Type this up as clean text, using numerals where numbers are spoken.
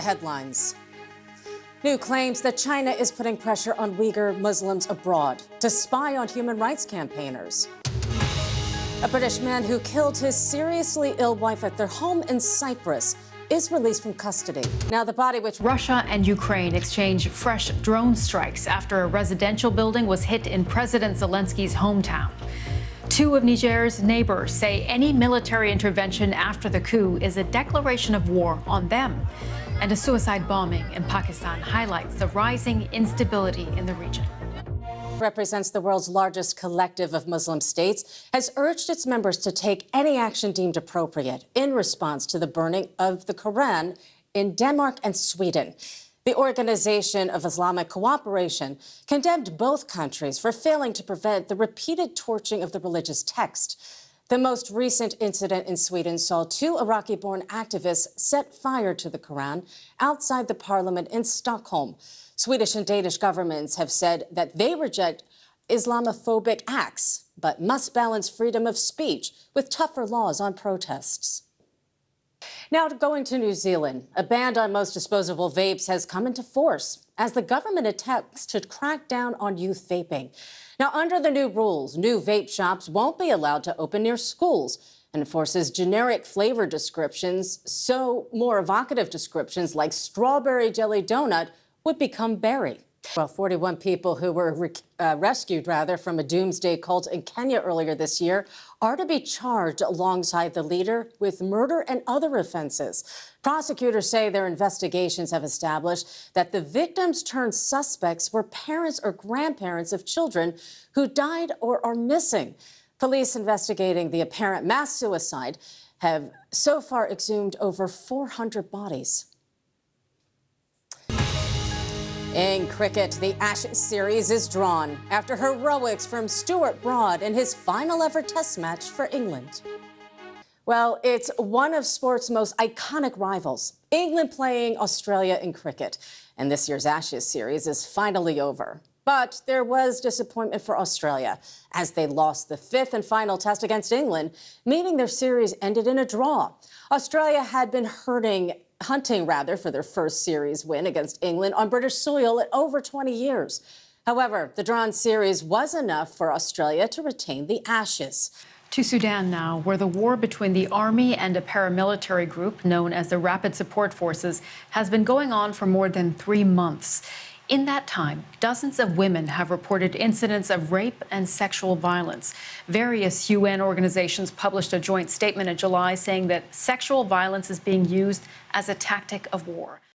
the headlines. New claims that China is putting pressure on Uyghur Muslims abroad to spy on human rights campaigners. A British man who killed his seriously ill wife at their home in Cyprus is released from custody. Now, the body which Russia and Ukraine exchange fresh drone strikes after a residential building was hit in President Zelensky's hometown. Two of Niger's neighbors say any military intervention after the coup is a declaration of war on them. And a suicide bombing in Pakistan highlights the rising instability in the region. Represents the world's largest collective of Muslim states, has urged its members to take any action deemed appropriate in response to the burning of the Quran in Denmark and Sweden. The Organization of Islamic Cooperation condemned both countries for failing to prevent the repeated torching of the religious text. The most recent incident in Sweden saw two Iraqi-born activists set fire to the Quran outside the parliament in Stockholm. Swedish and Danish governments have said that they reject Islamophobic acts, but must balance freedom of speech with tougher laws on protests. Now, going to New Zealand, a ban on most disposable vapes has come into force as the government attempts to crack down on youth vaping. Now, under the new rules, new vape shops won't be allowed to open near schools and enforces generic flavor descriptions, so more evocative descriptions like strawberry jelly donut would become berry. Well, 41 people who were rescued from a doomsday cult in Kenya earlier this year are to be charged alongside the leader with murder and other offenses. Prosecutors say their investigations have established that the victims turned suspects were parents or grandparents of children who died or are missing. Police investigating the apparent mass suicide have so far exhumed over 400 bodies. In cricket, the Ashes series is drawn after heroics from Stuart Broad in his final ever Test match for England. Well, it's one of sport's most iconic rivals, England playing Australia in cricket. And this year's Ashes series is finally over. But there was disappointment for Australia as they lost the fifth and final test against England, meaning their series ended in a draw. Australia had been hunting for their first series win against England on British soil in over 20 years. However, the drawn series was enough for Australia to retain the Ashes. To Sudan now, where the war between the army and a paramilitary group known as the Rapid Support Forces has been going on for more than 3 months. In that time, dozens of women have reported incidents of rape and sexual violence. Various UN organizations published a joint statement in July saying that sexual violence is being used as a tactic of war.